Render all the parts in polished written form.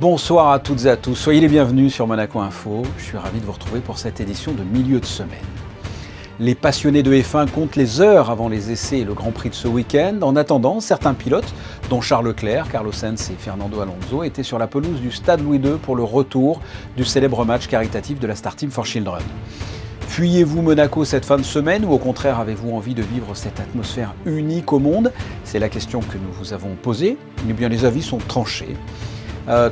Bonsoir à toutes et à tous, soyez les bienvenus sur Monaco Info. Je suis ravi de vous retrouver pour cette édition de milieu de semaine. Les passionnés de F1 comptent les heures avant les essais et le Grand Prix de ce week-end. En attendant, certains pilotes, dont Charles Leclerc, Carlos Sainz et Fernando Alonso, étaient sur la pelouse du Stade Louis II pour le retour du célèbre match caritatif de la Star Team for Children. Fuyez-vous Monaco cette fin de semaine ou au contraire avez-vous envie de vivre cette atmosphère unique au monde? C'est la question que nous vous avons posée. Eh bien, les avis sont tranchés.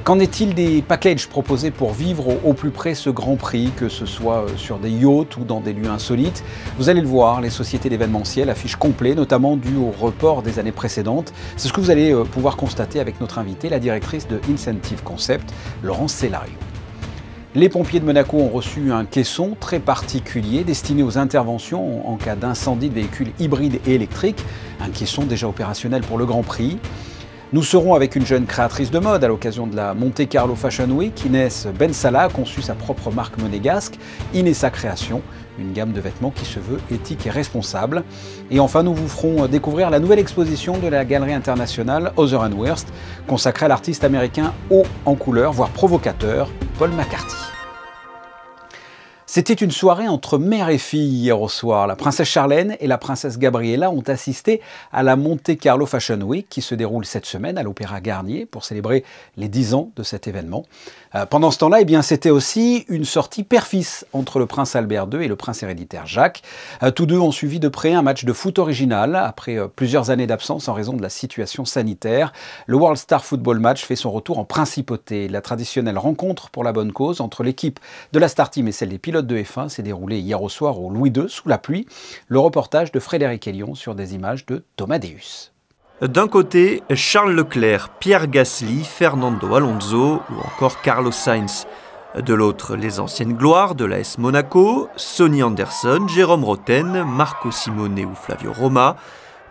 Qu'en est-il des packages proposés pour vivre au plus près ce Grand Prix, que ce soit sur des yachts ou dans des lieux insolites? Vous allez le voir, les sociétés d'événementiel affichent complet, notamment dû au report des années précédentes. C'est ce que vous allez pouvoir constater avec notre invitée, la directrice de Incentive Concept, Laurence Cellario. Les pompiers de Monaco ont reçu un caisson très particulier destiné aux interventions en cas d'incendie de véhicules hybrides et électriques, un caisson déjà opérationnel pour le Grand Prix. Nous serons avec une jeune créatrice de mode à l'occasion de la Monte Carlo Fashion Week. Inès Bensala a conçu sa propre marque monégasque, Inessa Création, une gamme de vêtements qui se veut éthique et responsable. Et enfin, nous vous ferons découvrir la nouvelle exposition de la galerie internationale Other & Worst, consacrée à l'artiste américain haut en couleur, voire provocateur, Paul McCartney. C'était une soirée entre mère et fille hier au soir. La princesse Charlène et la princesse Gabriella ont assisté à la Monte Carlo Fashion Week qui se déroule cette semaine à l'Opéra Garnier pour célébrer les 10 ans de cet événement. Pendant ce temps-là, c'était aussi une sortie père-fils entre le prince Albert II et le prince héréditaire Jacques. Tous deux ont suivi de près un match de foot original après plusieurs années d'absence en raison de la situation sanitaire. Le World Star Football Match fait son retour en principauté. La traditionnelle rencontre pour la bonne cause entre l'équipe de la Star Team et celle des pilotes de F1 s'est déroulée hier au soir au Louis II sous la pluie. Le reportage de Frédéric Elion sur des images de Thomas Deus. D'un côté, Charles Leclerc, Pierre Gasly, Fernando Alonso ou encore Carlos Sainz. De l'autre, les anciennes gloires de l'AS Monaco, Sonny Anderson, Jérôme Rotten, Marco Simone ou Flavio Roma.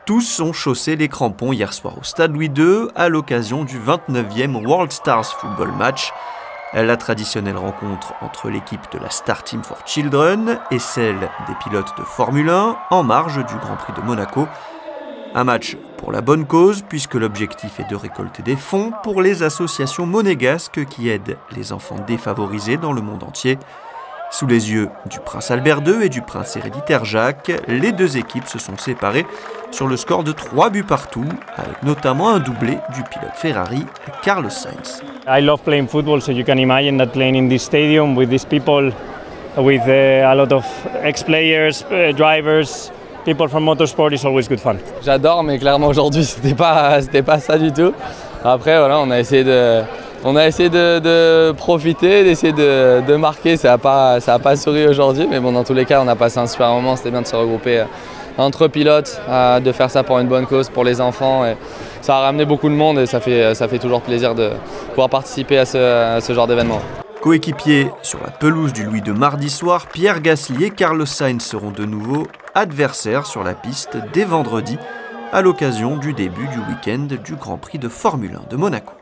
Tous ont chaussé les crampons hier soir au Stade Louis II à l'occasion du 29e World Stars Football Match. La traditionnelle rencontre entre l'équipe de la Star Team for Children et celle des pilotes de Formule 1 en marge du Grand Prix de Monaco. Un match pour la bonne cause puisque l'objectif est de récolter des fonds pour les associations monégasques qui aident les enfants défavorisés dans le monde entier. Sous les yeux du prince Albert II et du prince héréditaire Jacques, les deux équipes se sont séparées sur le score de 3 buts partout, avec notamment un doublé du pilote Ferrari, Carlos Sainz. I love playing football, so you can imagine that playing in this stadium with these people, with a lot of ex-players, drivers, people from motorsport is always good fun. J'adore, mais clairement aujourd'hui c'était pas ça du tout. Après voilà, on a essayé de profiter, d'essayer de marquer. Ça a pas souri aujourd'hui, mais bon, dans tous les cas, on a passé un super moment. C'était bien de se regrouper entre pilotes, de faire ça pour une bonne cause, pour les enfants. Et ça a ramené beaucoup de monde et ça fait toujours plaisir de pouvoir participer à ce genre d'événement. Coéquipiers sur la pelouse du Louis II mardi soir, Pierre Gasly et Carlos Sainz seront de nouveau adversaires sur la piste dès vendredi, à l'occasion du début du week-end du Grand Prix de Formule 1 de Monaco.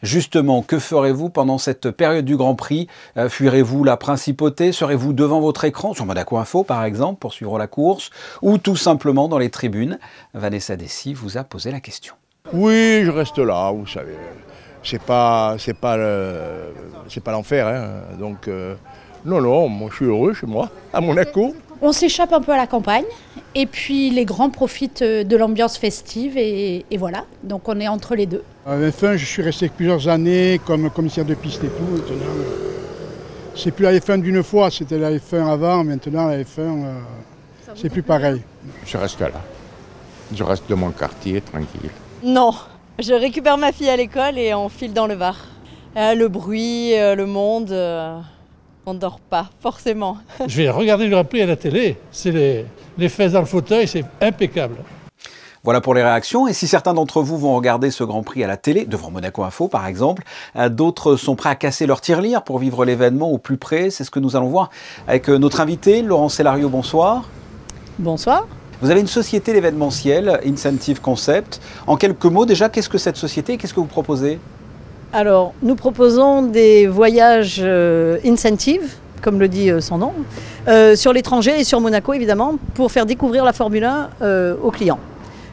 Justement, que ferez-vous pendant cette période du Grand Prix? Fuirez-vous la principauté? Serez-vous devant votre écran, sur Monaco Info par exemple, pour suivre la course? Ou tout simplement dans les tribunes? Vanessa Dessy vous a posé la question. Oui, je reste là, vous savez. C'est pas l'enfer, hein. Donc, non, moi je suis heureux chez moi, à Monaco. On s'échappe un peu à la campagne et puis les grands profitent de l'ambiance festive et voilà, donc on est entre les deux. À F1, je suis resté plusieurs années comme commissaire de piste et tout. Maintenant, c'est plus la F1 d'une fois, c'était la F1 avant, maintenant la F1, c'est plus pareil. Je reste là, je reste dans mon quartier tranquille. Non, je récupère ma fille à l'école et on file dans le Var. Le bruit, le monde... on ne dort pas, forcément. Je vais regarder le Grand Prix à la télé. C'est les fesses dans le fauteuil, c'est impeccable. Voilà pour les réactions. Et si certains d'entre vous vont regarder ce Grand Prix à la télé, devant Monaco Info par exemple, d'autres sont prêts à casser leur tirelire pour vivre l'événement au plus près. C'est ce que nous allons voir avec notre invité, Laurence Cellario. Bonsoir. Bonsoir. Vous avez une société d'événementiel, Incentive Concept. En quelques mots déjà, qu'est-ce que cette société et qu'est-ce que vous proposez ? Alors, nous proposons des voyages Incentive, comme le dit son nom, sur l'étranger et sur Monaco évidemment, pour faire découvrir la Formule 1 aux clients.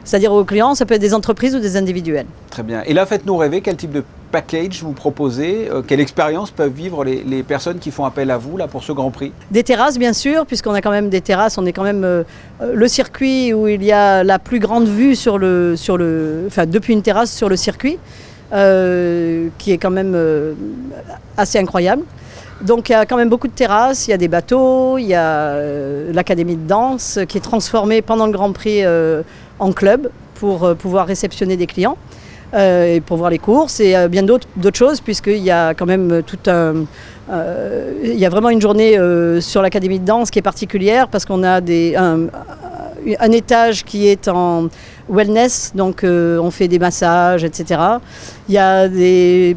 C'est-à-dire aux clients, ça peut être des entreprises ou des individuels. Très bien. Et là, faites-nous rêver, quel type de package vous proposez? Quelle expérience peuvent vivre les personnes qui font appel à vous là, pour ce Grand Prix? Des terrasses, bien sûr, puisqu'on a quand même des terrasses. On est quand même le circuit où il y a la plus grande vue depuis une terrasse sur le circuit, qui est quand même assez incroyable. Donc il y a quand même beaucoup de terrasses, il y a des bateaux, il y a l'académie de danse qui est transformée pendant le Grand Prix en club pour pouvoir réceptionner des clients et pour voir les courses et bien d'autres choses, puisqu'il y a quand même il y a vraiment une journée sur l'académie de danse qui est particulière parce qu'on a un étage qui est en wellness, donc on fait des massages, etc. Il y a des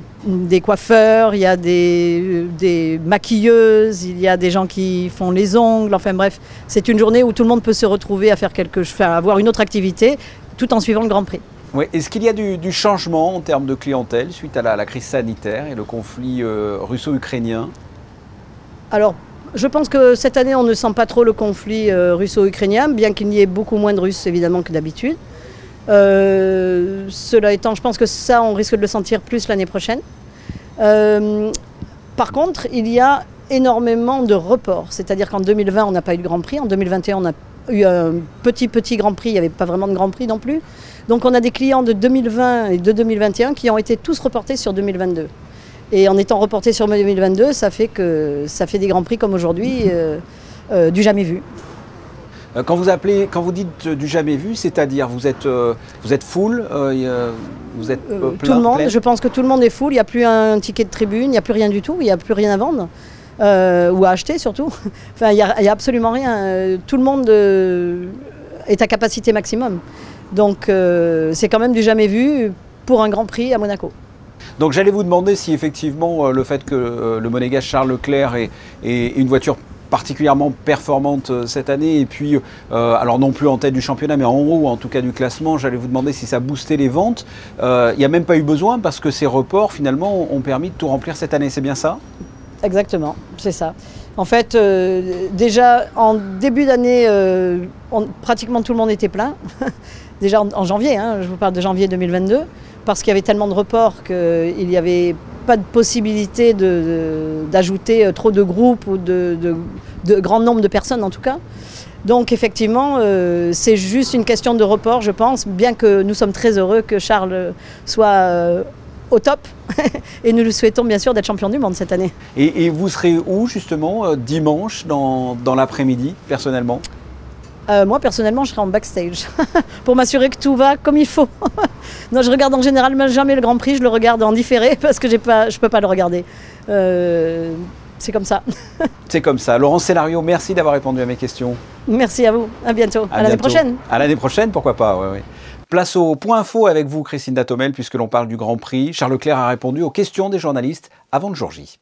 coiffeurs, il y a des maquilleuses, il y a des gens qui font les ongles, enfin bref, c'est une journée où tout le monde peut se retrouver à faire avoir une autre activité tout en suivant le Grand Prix. Oui. Est-ce qu'il y a du changement en termes de clientèle suite à la crise sanitaire et le conflit russo-ukrainien? Alors, je pense que cette année, on ne sent pas trop le conflit russo-ukrainien, bien qu'il y ait beaucoup moins de Russes, évidemment, que d'habitude. Cela étant, je pense que ça, on risque de le sentir plus l'année prochaine. Par contre, il y a énormément de reports. C'est-à-dire qu'en 2020, on n'a pas eu de Grand Prix. En 2021, on a eu un petit Grand Prix. Il n'y avait pas vraiment de Grand Prix non plus. Donc, on a des clients de 2020 et de 2021 qui ont été tous reportés sur 2022. Et en étant reportés sur 2022, ça fait des Grands Prix comme aujourd'hui, du jamais vu. Quand vous dites du jamais vu, c'est-à-dire vous êtes full, vous êtes plein? Tout le monde, plein? je pense que tout le monde est full, il n'y a plus un ticket de tribune, il n'y a plus rien du tout, il n'y a plus rien à vendre, ou à acheter surtout. Enfin, il n'y a absolument rien, tout le monde est à capacité maximum. Donc c'est quand même du jamais vu pour un Grand Prix à Monaco. Donc j'allais vous demander si effectivement le fait que le monégasque Charles Leclerc ait une voiture particulièrement performante cette année et puis alors non plus en tête du championnat mais en haut en tout cas du classement, j'allais vous demander si ça boostait les ventes. Il n'y a même pas eu besoin parce que ces reports finalement ont permis de tout remplir cette année, c'est bien ça? Exactement, c'est ça. En fait, déjà en début d'année, pratiquement tout le monde était plein. Déjà en janvier, hein, je vous parle de janvier 2022, parce qu'il y avait tellement de reports qu'il n'y avait pas de possibilité d'ajouter trop de groupes ou de grand nombre de personnes en tout cas. Donc effectivement, c'est juste une question de report, je pense, bien que nous sommes très heureux que Charles soit au top et nous lui souhaitons bien sûr d'être champion du monde cette année. Et vous serez où justement dimanche dans l'après-midi personnellement? Moi, personnellement, je serai en backstage pour m'assurer que tout va comme il faut. Non, je regarde en général jamais le Grand Prix, je le regarde en différé parce que je ne peux pas le regarder. C'est comme ça. C'est comme ça. Laurence Célario, merci d'avoir répondu à mes questions. Merci à vous. À bientôt. À l'année prochaine. À l'année prochaine, pourquoi pas. Ouais, ouais. Place au point info avec vous, Christine Datomel, puisque l'on parle du Grand Prix. Charles Leclerc a répondu aux questions des journalistes avant le jour J.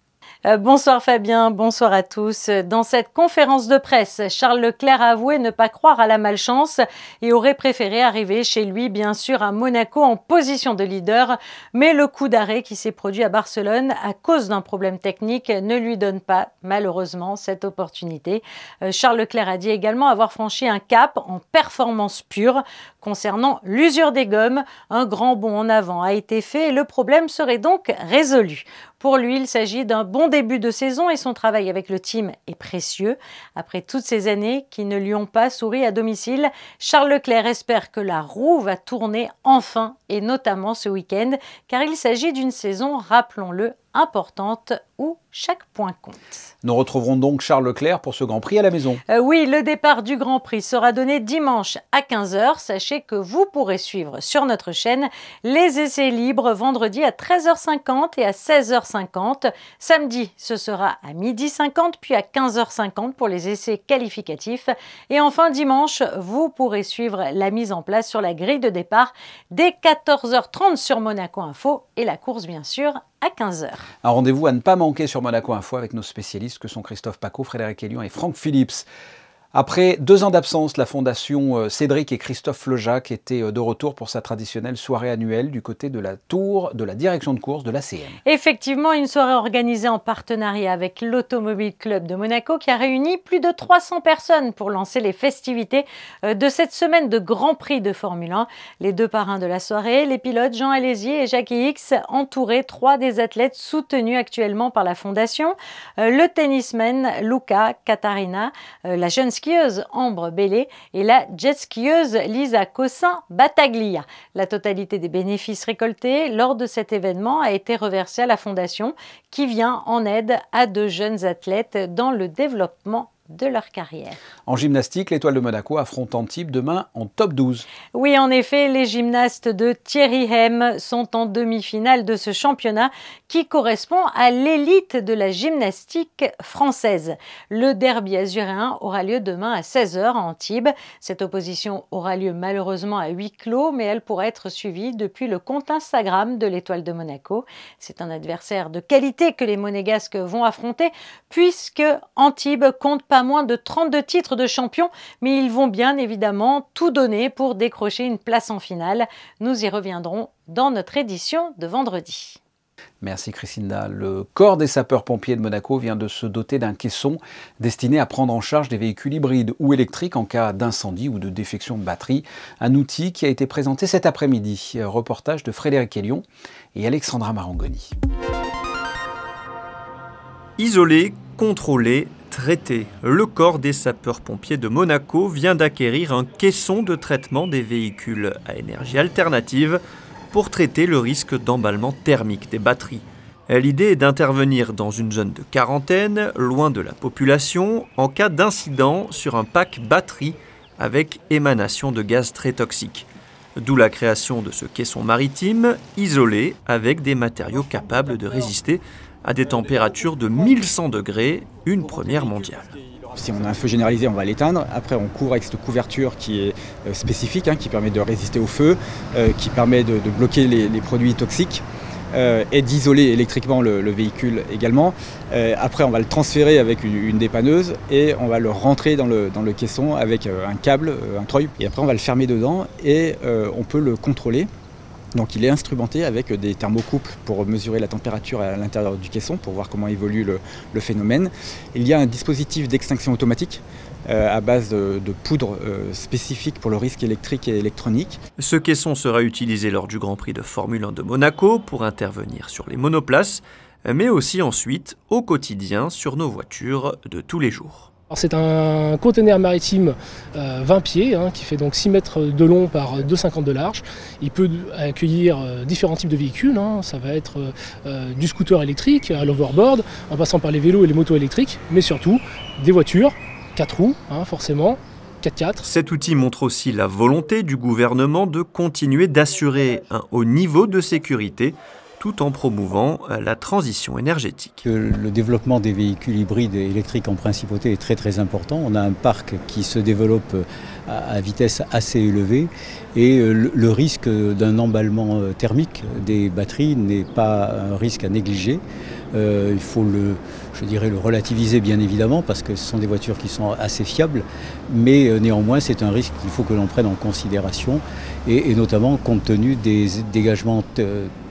Bonsoir Fabien, bonsoir à tous. Dans cette conférence de presse, Charles Leclerc a avoué ne pas croire à la malchance et aurait préféré arriver chez lui, bien sûr, à Monaco en position de leader. Mais le coup d'arrêt qui s'est produit à Barcelone à cause d'un problème technique ne lui donne pas, malheureusement, cette opportunité. Charles Leclerc a dit également avoir franchi un cap en performance pure. Concernant l'usure des gommes, un grand bond en avant a été fait et le problème serait donc résolu. Pour lui, il s'agit d'un bon début de saison et son travail avec le team est précieux. Après toutes ces années qui ne lui ont pas souri à domicile, Charles Leclerc espère que la roue va tourner enfin et notamment ce week-end car il s'agit d'une saison, rappelons-le, importante où chaque point compte. Nous retrouverons donc Charles Leclerc pour ce Grand Prix à la maison. Oui, le départ du Grand Prix sera donné dimanche à 15 h. Sachez que vous pourrez suivre sur notre chaîne les essais libres vendredi à 13h50 et à 16h50. Samedi, ce sera à 12h50 puis à 15h50 pour les essais qualificatifs. Et enfin, dimanche, vous pourrez suivre la mise en place sur la grille de départ dès 14h30 sur Monaco Info et la course, bien sûr, à 15 h. Un rendez-vous à ne pas manquer sur Monaco Info avec nos spécialistes que sont Christophe Pacaud, Frédéric Hélion et Franck Phillips. Après 2 ans d'absence, la fondation Cédric et Christophe Lejac étaient de retour pour sa traditionnelle soirée annuelle du côté de la tour de la direction de course de l'ACM. Effectivement, une soirée organisée en partenariat avec l'Automobile Club de Monaco qui a réuni plus de 300 personnes pour lancer les festivités de cette semaine de Grand Prix de Formule 1. Les 2 parrains de la soirée, les pilotes Jean Alésier et Jacques X, entouraient 3 des athlètes soutenus actuellement par la fondation. Le tennisman Luca Catarina, la jeune skieuse Ambre Bellé et la jet skieuse Lisa Cossin-Battaglia. La totalité des bénéfices récoltés lors de cet événement a été reversée à la Fondation qui vient en aide à 2 jeunes athlètes dans le développement de leur carrière. En gymnastique, l'Étoile de Monaco affronte Antibes demain en top 12. Oui, en effet, les gymnastes de Thierry Hem sont en demi-finale de ce championnat qui correspond à l'élite de la gymnastique française. Le derby azuréen aura lieu demain à 16h à Antibes. Cette opposition aura lieu malheureusement à huis clos, mais elle pourra être suivie depuis le compte Instagram de l'Étoile de Monaco. C'est un adversaire de qualité que les Monégasques vont affronter, puisque Antibes compte pas moins de 32 titres de champion, mais ils vont bien évidemment tout donner pour décrocher une place en finale. Nous y reviendrons dans notre édition de vendredi. Merci Christina. Le corps des sapeurs-pompiers de Monaco vient de se doter d'un caisson destiné à prendre en charge des véhicules hybrides ou électriques en cas d'incendie ou de défection de batterie. Un outil qui a été présenté cet après-midi. Reportage de Frédéric Elion et Alexandra Marangoni. Isolé, contrôlé, traité. Le corps des sapeurs-pompiers de Monaco vient d'acquérir un caisson de traitement des véhicules à énergie alternative pour traiter le risque d'emballement thermique des batteries. L'idée est d'intervenir dans une zone de quarantaine, loin de la population, en cas d'incident sur un pack batterie avec émanation de gaz très toxiques. D'où la création de ce caisson maritime, isolé, avec des matériaux capables de résister à des températures de 1100 degrés, une première mondiale. Si on a un feu généralisé, on va l'éteindre. Après, on couvre avec cette couverture qui est spécifique, qui permet de résister au feu, qui permet de bloquer les produits toxiques et d'isoler électriquement le véhicule également. Après, on va le transférer avec une dépanneuse et on va le rentrer dans le caisson avec un câble, un treuil. Et après, on va le fermer dedans et on peut le contrôler. Donc il est instrumenté avec des thermocouples pour mesurer la température à l'intérieur du caisson, pour voir comment évolue le phénomène. Il y a un dispositif d'extinction automatique à base de poudre spécifique pour le risque électrique et électronique. Ce caisson sera utilisé lors du Grand Prix de Formule 1 de Monaco pour intervenir sur les monoplaces, mais aussi ensuite au quotidien sur nos voitures de tous les jours. C'est un conteneur maritime 20 pieds qui fait donc 6 mètres de long par 2,50 de large. Il peut accueillir différents types de véhicules. Ça va être du scooter électrique à l'overboard, en passant par les vélos et les motos électriques, mais surtout des voitures, 4 roues forcément, 4x4. Cet outil montre aussi la volonté du gouvernement de continuer d'assurer un haut niveau de sécurité tout en promouvant la transition énergétique. Le développement des véhicules hybrides et électriques en principauté est très très important. On a un parc qui se développe à vitesse assez élevée et le risque d'un emballement thermique des batteries n'est pas un risque à négliger. Il faut le relativiser bien évidemment parce que ce sont des voitures qui sont assez fiables, mais néanmoins c'est un risque qu'il faut que l'on prenne en considération et notamment compte tenu des dégagements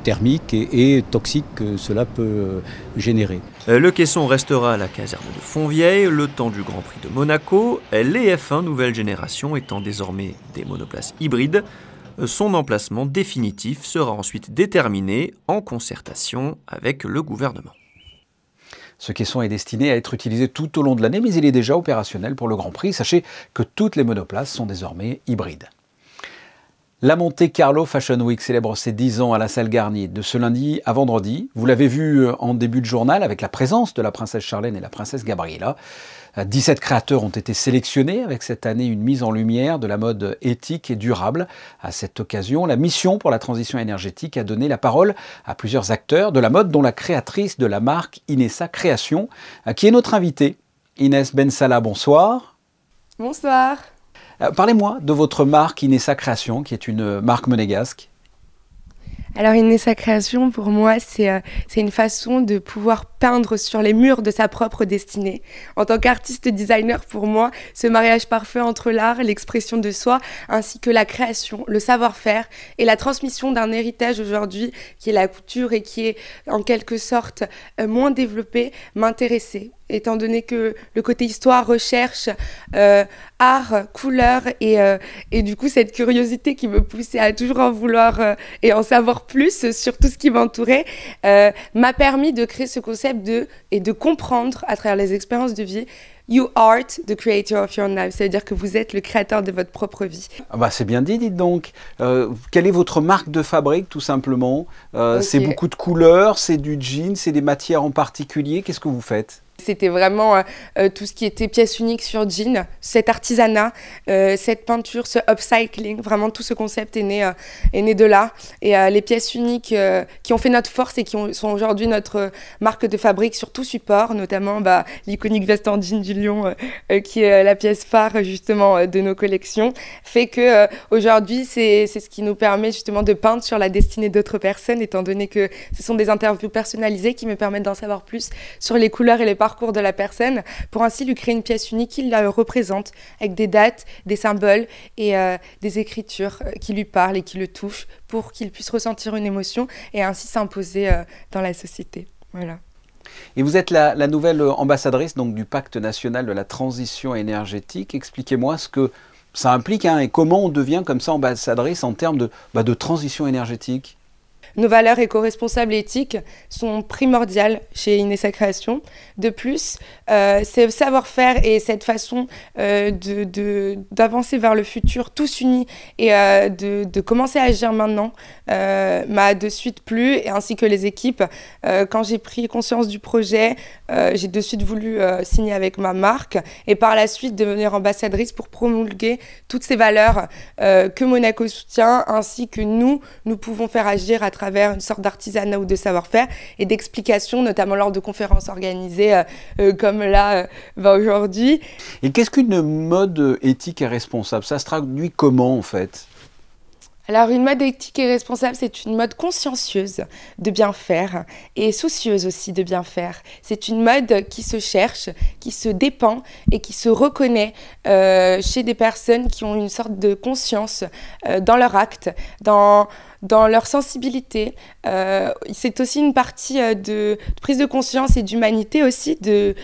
thermiques et toxiques que cela peut générer. Le caisson restera à la caserne de Fontvieille le temps du Grand Prix de Monaco, les F1 nouvelle génération étant désormais des monoplaces hybrides. Son emplacement définitif sera ensuite déterminé en concertation avec le gouvernement. Ce caisson est destiné à être utilisé tout au long de l'année, mais il est déjà opérationnel pour le Grand Prix. Sachez que toutes les monoplaces sont désormais hybrides. La Monte Carlo Fashion Week célèbre ses 10 ans à la salle Garnier de ce lundi à vendredi. Vous l'avez vu en début de journal avec la présence de la princesse Charlène et la princesse Gabriella. 17 créateurs ont été sélectionnés avec cette année une mise en lumière de la mode éthique et durable. À cette occasion, la mission pour la transition énergétique a donné la parole à plusieurs acteurs de la mode, dont la créatrice de la marque Inessa Création, qui est notre invitée. Inès Bensala, bonsoir. Bonsoir. Parlez-moi de votre marque Inessa Création, qui est une marque monégasque. Alors Inessa Création, pour moi, c'est une façon de pouvoir peindre sur les murs de sa propre destinée. En tant qu'artiste designer, pour moi, ce mariage parfait entre l'art, l'expression de soi, ainsi que la création, le savoir-faire et la transmission d'un héritage aujourd'hui qui est la couture et qui est en quelque sorte moins développé, m'intéressait. Étant donné que le côté histoire, recherche, art, couleur et du coup cette curiosité qui me poussait à toujours en vouloir et en savoir plus sur tout ce qui m'entourait m'a permis de créer ce concept et de comprendre à travers les expériences de vie. You are the creator of your life, ça veut dire que vous êtes le créateur de votre propre vie. Ah bah c'est bien dit, dites donc. Quelle est votre marque de fabrique, tout simplement? Okay. C'est beaucoup de couleurs, c'est du jean, c'est des matières en particulier. Qu'est-ce que vous faites? C'était vraiment tout ce qui était pièce unique sur jean, cet artisanat, cette peinture, ce upcycling, vraiment tout ce concept est né de là. Et les pièces uniques qui ont fait notre force et qui sont aujourd'hui notre marque de fabrique sur tout support, notamment l'iconique veste en jean du Lion, qui est la pièce phare justement de nos collections, fait que aujourd'hui c'est ce qui nous permet justement de peindre sur la destinée d'autres personnes, étant donné que ce sont des interviews personnalisées qui me permettent d'en savoir plus sur les couleurs et les parcours de la personne, pour ainsi lui créer une pièce unique qui la représente, avec des dates, des symboles et des écritures qui lui parlent et qui le touchent, pour qu'il puisse ressentir une émotion et ainsi s'imposer dans la société. Voilà. Et vous êtes la nouvelle ambassadrice donc, du Pacte national de la transition énergétique. Expliquez-moi ce que ça implique et comment on devient comme ça ambassadrice en termes de transition énergétique. Nos valeurs éco-responsables et éthiques sont primordiales chez Inessa Création. De plus, ce savoir-faire et cette façon d'avancer vers le futur tous unis et de commencer à agir maintenant m'a de suite plu, et ainsi que les équipes. Quand j'ai pris conscience du projet, j'ai de suite voulu signer avec ma marque et par la suite devenir ambassadrice pour promulguer toutes ces valeurs que Monaco soutient, ainsi que nous pouvons faire agir à travers une sorte d'artisanat ou de savoir-faire et d'explication, notamment lors de conférences organisées comme là aujourd'hui. Et qu'est-ce qu'une mode éthique et responsable? Ça se traduit comment en fait? Alors une mode éthique et responsable, c'est une mode consciencieuse de bien faire et soucieuse aussi de bien faire. C'est une mode qui se cherche, qui se dépend et qui se reconnaît chez des personnes qui ont une sorte de conscience dans leur acte, dans leur sensibilité. C'est aussi une partie de prise de conscience et d'humanité aussi, de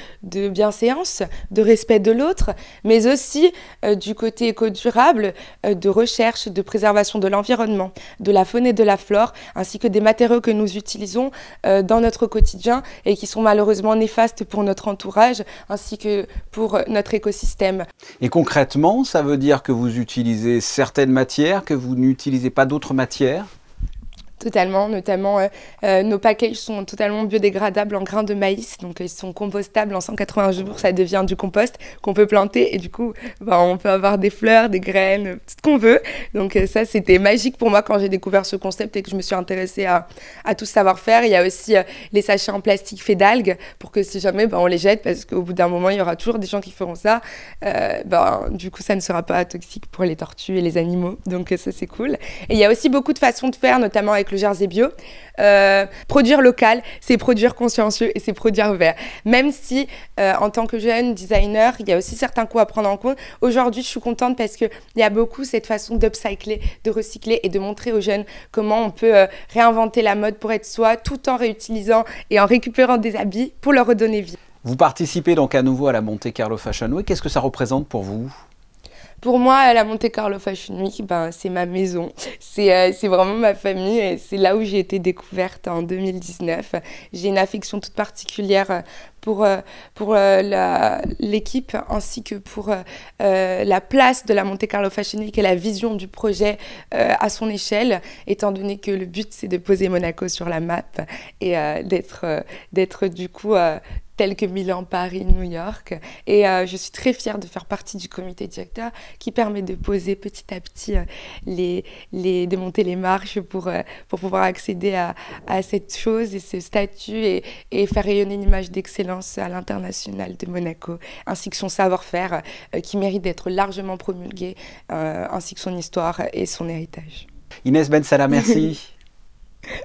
bienséance, de respect de l'autre, mais aussi du côté éco-durable, de recherche, de préservation de l'environnement, de la faune et de la flore, ainsi que des matériaux que nous utilisons dans notre quotidien et qui sont malheureusement néfastes pour notre entourage, ainsi que pour notre écosystème. Et concrètement, ça veut dire que vous utilisez certaines matières, que vous n'utilisez pas d'autres matières? Totalement, notamment nos packages sont totalement biodégradables en grains de maïs, donc ils sont compostables en 180 jours, ça devient du compost qu'on peut planter et du coup on peut avoir des fleurs, des graines, tout ce qu'on veut. Donc ça c'était magique pour moi quand j'ai découvert ce concept et que je me suis intéressée à tout ce savoir-faire. Il y a aussi les sachets en plastique faits d'algues pour que si jamais on les jette, parce qu'au bout d'un moment il y aura toujours des gens qui feront ça, du coup ça ne sera pas toxique pour les tortues et les animaux, donc ça c'est cool. Et il y a aussi beaucoup de façons de faire, notamment avec le Jersey Bio. Produire local, c'est produire consciencieux et c'est produire vert. Même si, en tant que jeune designer, il y a aussi certains coûts à prendre en compte. Aujourd'hui, je suis contente parce qu'il y a beaucoup cette façon d'upcycler, de recycler et de montrer aux jeunes comment on peut réinventer la mode pour être soi, tout en réutilisant et en récupérant des habits pour leur redonner vie. Vous participez donc à nouveau à la Monte Carlo Fashion Week. Qu'est-ce que ça représente pour vous ? Pour moi, la Monte Carlo Fashion Week, c'est ma maison. C'est vraiment ma famille et c'est là où j'ai été découverte en 2019. J'ai une affection toute particulière pour l'équipe ainsi que pour la place de la Monte Carlo Fashion Week et la vision du projet à son échelle, étant donné que le but, c'est de poser Monaco sur la map et d'être du coup tels que Milan, Paris, New York. Et je suis très fière de faire partie du comité directeur qui permet de poser petit à petit, de monter les marches pour pouvoir accéder à cette chose et ce statut et faire rayonner une image d'excellence à l'international de Monaco, ainsi que son savoir-faire qui mérite d'être largement promulgué, ainsi que son histoire et son héritage. Inès Bensalah, merci.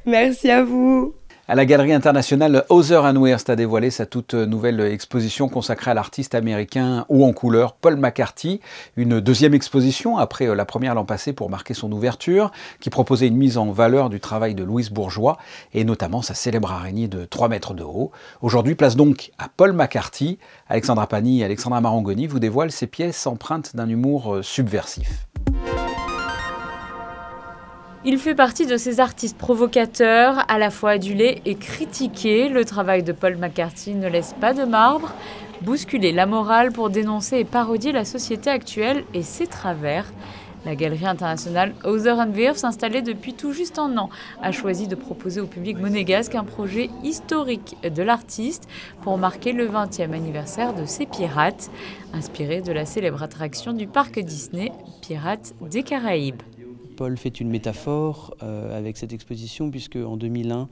Merci à vous. À la Galerie internationale Hauser & Wirth a dévoilé sa toute nouvelle exposition consacrée à l'artiste américain haut en couleur Paul McCarthy. Une deuxième exposition après la première l'an passé pour marquer son ouverture, qui proposait une mise en valeur du travail de Louise Bourgeois et notamment sa célèbre araignée de 3 mètres de haut. Aujourd'hui, place donc à Paul McCarthy. Alexandra Pani et Alexandra Marangoni vous dévoilent ces pièces empreintes d'un humour subversif. Il fait partie de ces artistes provocateurs, à la fois adulés et critiqués. Le travail de Paul McCarthy ne laisse pas de marbre. Bousculer la morale pour dénoncer et parodier la société actuelle et ses travers. La Galerie internationale Hauser & Wirth, installée depuis tout juste un an, a choisi de proposer au public monégasque un projet historique de l'artiste pour marquer le 20e anniversaire de ses Pirates, inspiré de la célèbre attraction du parc Disney, Pirates des Caraïbes. Paul fait une métaphore avec cette exposition, puisque en 2001,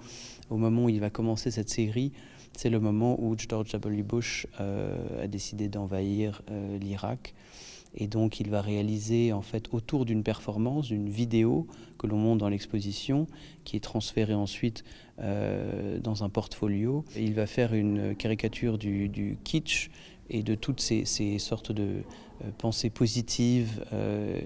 au moment où il va commencer cette série, c'est le moment où George W. Bush a décidé d'envahir l'Irak. Et donc il va réaliser en fait autour d'une performance, d'une vidéo que l'on montre dans l'exposition, qui est transférée ensuite dans un portfolio. Et il va faire une caricature du kitsch et de toutes ces sortes de pensées positives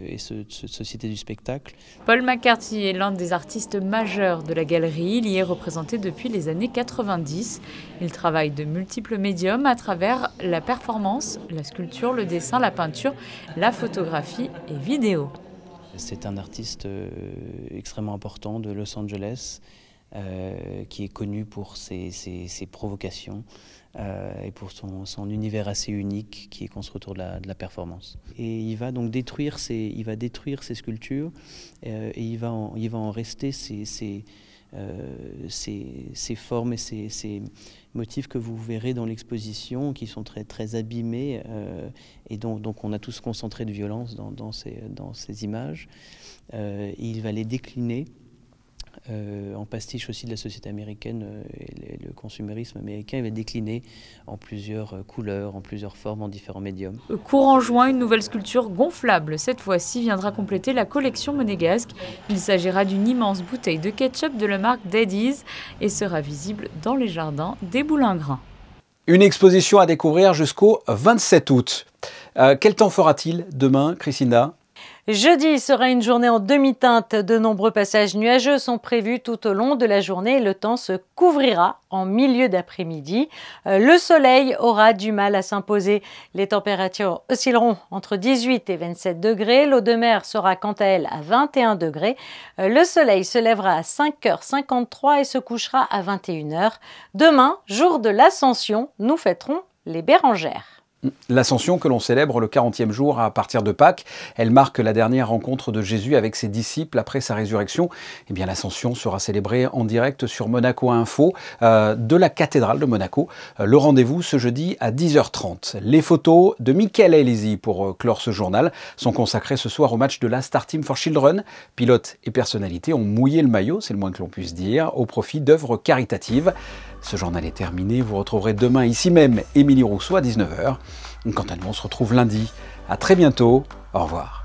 et cette société du spectacle. Paul McCarthy est l'un des artistes majeurs de la galerie. Il y est représenté depuis les années 90. Il travaille de multiples médiums à travers la performance, la sculpture, le dessin, la peinture, la photographie et vidéo. C'est un artiste extrêmement important de Los Angeles qui est connu pour ses provocations et pour son univers assez unique qui est construit autour de la performance. Et il va donc détruire ces sculptures et il va en rester ces formes et ces motifs que vous verrez dans l'exposition, qui sont très, très abîmés et donc on a tous concentré de violence dans ces images. Il va les décliner en pastiche aussi de la société américaine et le consumérisme américain. Il va décliner en plusieurs couleurs, en plusieurs formes, en différents médiums. Courant juin, une nouvelle sculpture gonflable, cette fois-ci, viendra compléter la collection monégasque. Il s'agira d'une immense bouteille de ketchup de la marque Daddy's et sera visible dans les jardins des Boulingrins. Une exposition à découvrir jusqu'au 27 août. Quel temps fera-t-il demain, Christina ? Jeudi sera une journée en demi-teinte. De nombreux passages nuageux sont prévus tout au long de la journée et le temps se couvrira en milieu d'après-midi. Le soleil aura du mal à s'imposer. Les températures oscilleront entre 18 et 27 degrés. L'eau de mer sera quant à elle à 21 degrés. Le soleil se lèvera à 5h53 et se couchera à 21h. Demain, jour de l'Ascension, nous fêterons les Bérengères. L'Ascension que l'on célèbre le 40e jour à partir de Pâques, elle marque la dernière rencontre de Jésus avec ses disciples après sa résurrection. Eh bien, l'Ascension sera célébrée en direct sur Monaco Info de la cathédrale de Monaco. Le rendez-vous ce jeudi à 10h30. Les photos de Michael Elisi pour clore ce journal sont consacrées ce soir au match de la Star Team for Children. Pilotes et personnalités ont mouillé le maillot, c'est le moins que l'on puisse dire, au profit d'œuvres caritatives. Ce journal est terminé, vous retrouverez demain ici même Émilie Rousseau à 19h. Quant à nous, on se retrouve lundi. À très bientôt, au revoir.